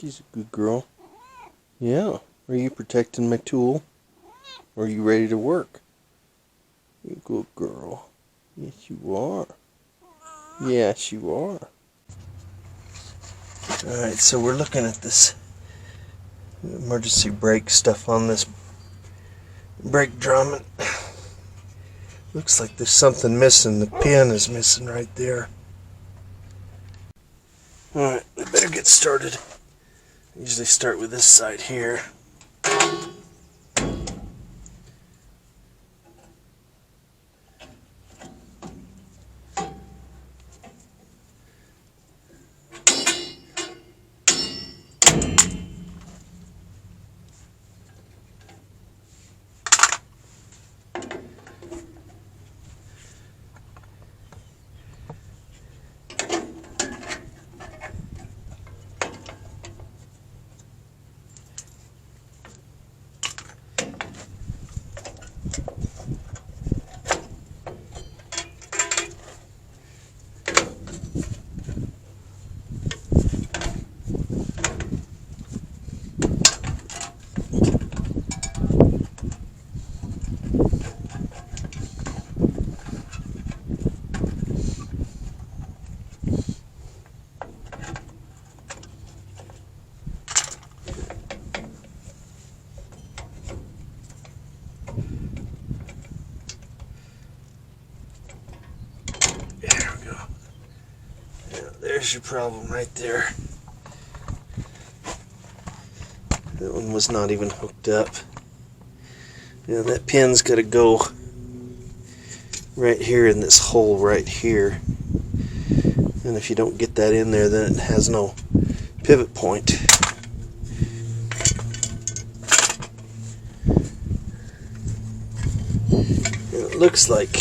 She's a good girl. Yeah. Are you protecting my tool? Or are you ready to work? You good girl. Yes, you are. Yes, you are. Alright, so we're looking at this emergency brake stuff on this brake drum. Looks like there's something missing. The pin is missing right there. Alright, we better get started. I usually start with this side here. There we go. Yeah, there's your problem right there. That one was not even hooked up. Yeah, that pin's got to go right here in this hole right here. And if you don't get that in there, then it has no pivot point. And it looks like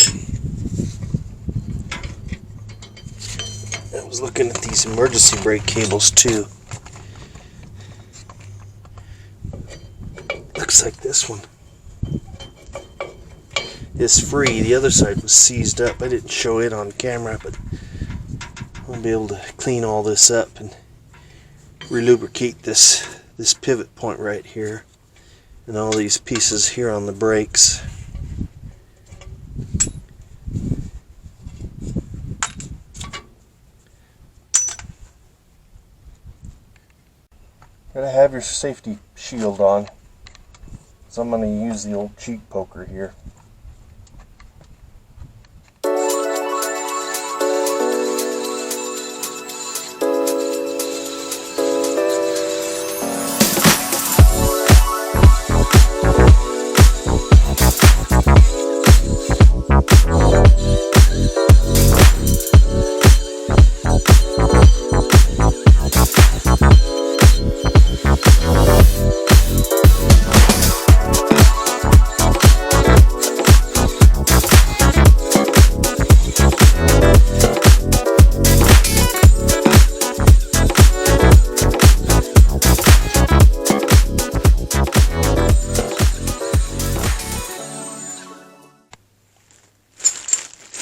I was looking at these emergency brake cables too. Looks like this one is free. The other side was seized up. I didn't show it on camera, but I'll be able to clean all this up and relubricate this pivot point right here and all these pieces here on the brakes. Gotta have your safety shield on, so I'm going to use the old cheek poker here.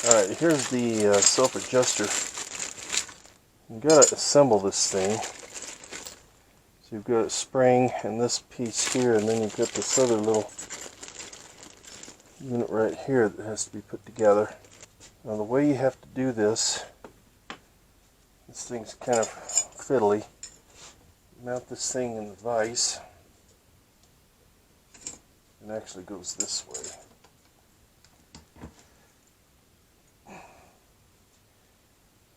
Alright, here's the self-adjuster. You've got to assemble this thing. So you've got a spring and this piece here, and then you've got this other little unit right here that has to be put together. Now the way you have to do this thing's kind of fiddly. Mount this thing in the vise. It actually goes this way.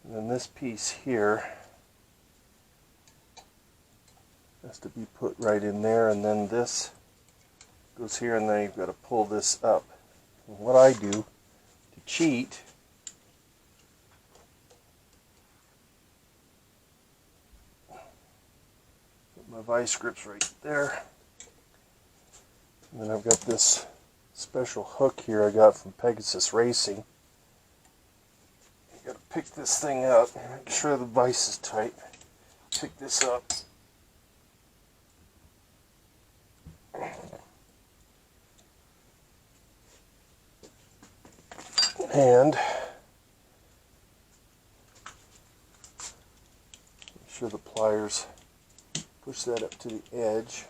And then this piece here has to be put right in there, and then this goes here, and then you've got to pull this up. And what I do to cheat put my vice grips right there, and then I've got this special hook here I got from Pegasus Racing. Got to pick this thing up, make sure the vise is tight. Pick this up. And make sure the pliers Push that up to the edge.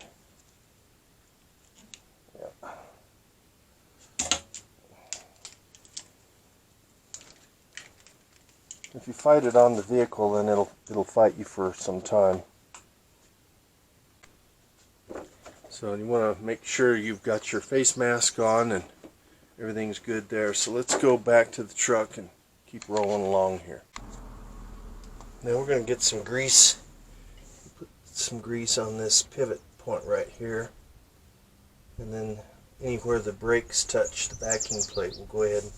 Yeah. If you fight it on the vehicle, then it'll fight you for some time. So you want to make sure you've got your face mask on and everything's good there. So let's go back to the truck and keep rolling along here. Now we're going to get some grease. Put some grease on this pivot point right here. And then anywhere the brakes touch the backing plate, we'll go ahead and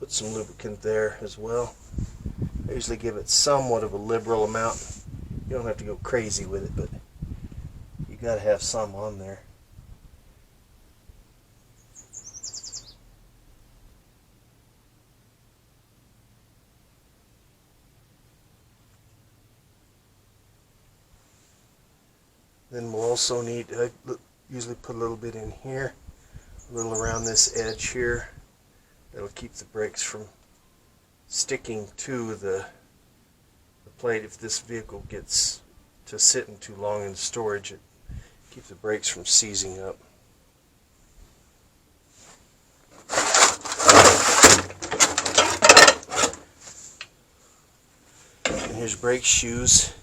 put some lubricant there as well. I usually give it somewhat of a liberal amount. You don't have to go crazy with it, but you got to have some on there. Then we'll also need, I usually put a little bit in here, a little around this edge here. That'll keep the brakes from sticking to the plate. If this vehicle gets to sitting too long in storage, it keeps the brakes from seizing up. And here's brake shoes.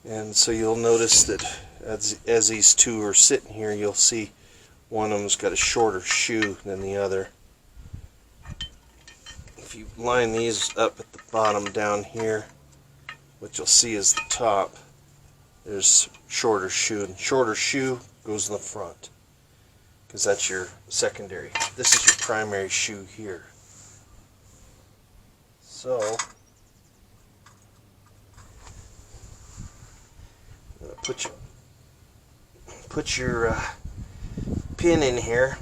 And so you'll notice that as these two are sitting here, you'll see one of them's got a shorter shoe than the other. If you line these up at the bottom down here, what you'll see is the top, there's shorter shoe, and shorter shoe goes in the front because that's your secondary. This is your primary shoe here. So put your pin in here.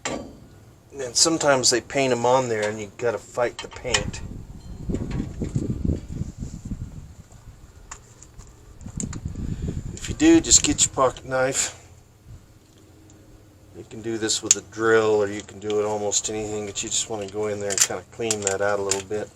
And sometimes they paint them on there and you gotta fight the paint. If you do, just get your pocket knife. You can do this with a drill, or you can do it almost anything, but you just want to go in there and kind of clean that out a little bit.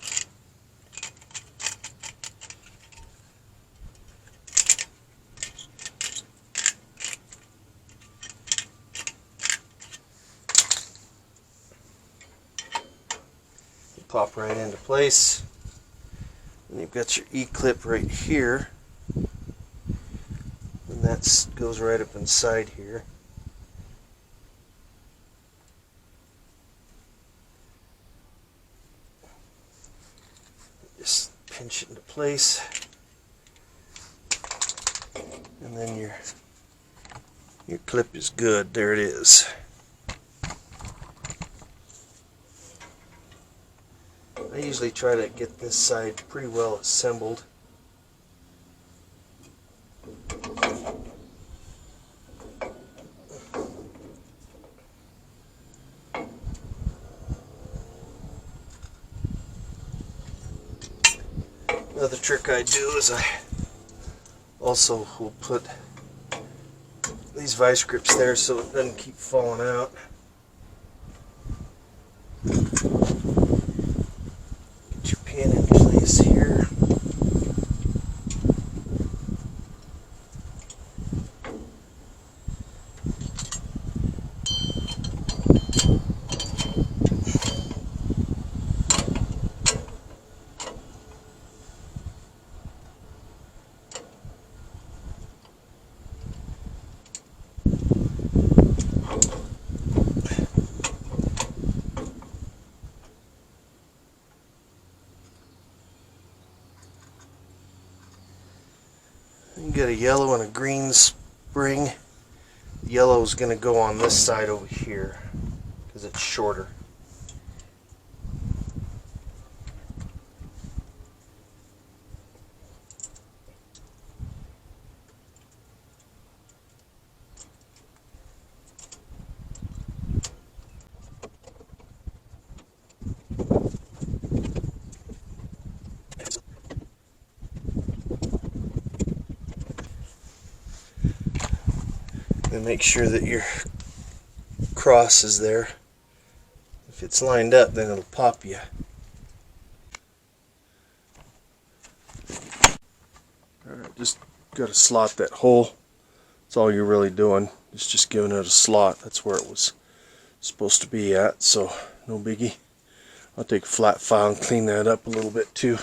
Pop right into place, and you've got your E-clip right here, and that goes right up inside here. Just pinch it into place, and then your clip is good. There it is. I usually try to get this side pretty well assembled. Another trick I do is I also will put these vice grips there so it doesn't keep falling out. Here. You got a yellow and a green spring. The yellow is going to go on this side over here because it's shorter. And make sure that your cross is there. If it's lined up, then it'll pop you. Alright, just got to slot that hole. That's all you're really doing. It's just giving it a slot. That's where it was supposed to be at, so no biggie. I'll take a flat file and clean that up a little bit too.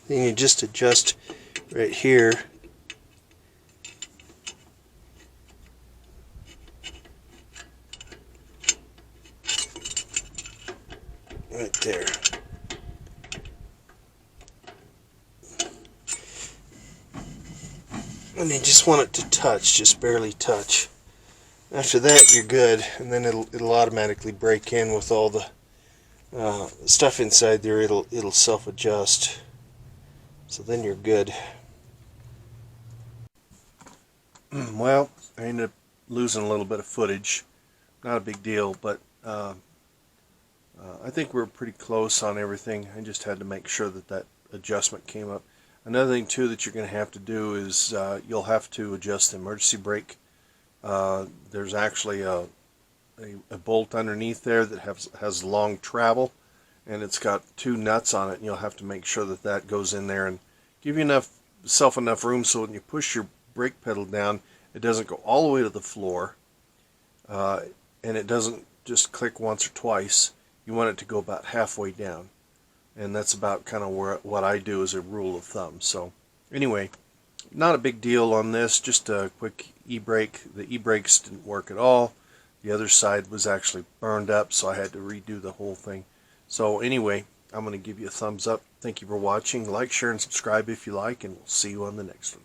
Then you just adjust right here. Right there. And you just want it to touch, just barely touch. After that you're good, and then it'll automatically break in with all the stuff inside there. It'll self-adjust. So then you're good. Well, I ended up losing a little bit of footage. Not a big deal, but I think we're pretty close on everything. I just had to make sure that that adjustment came up. Another thing too that you're going to have to do is you'll have to adjust the emergency brake. There's actually a bolt underneath there that has long travel, and it's got 2 nuts on it, and you'll have to make sure that that goes in there and give you yourself enough room so when you push your brake pedal down, it doesn't go all the way to the floor, and it doesn't just click once or twice. You want it to go about halfway down, and that's about kind of what I do as a rule of thumb. So anyway, not a big deal on this, just a quick e-brake. The e-brakes didn't work at all. The other side was actually burned up, so I had to redo the whole thing. So anyway, I'm going to give you a thumbs up. Thank you for watching. Like, share, and subscribe if you like, and we'll see you on the next one.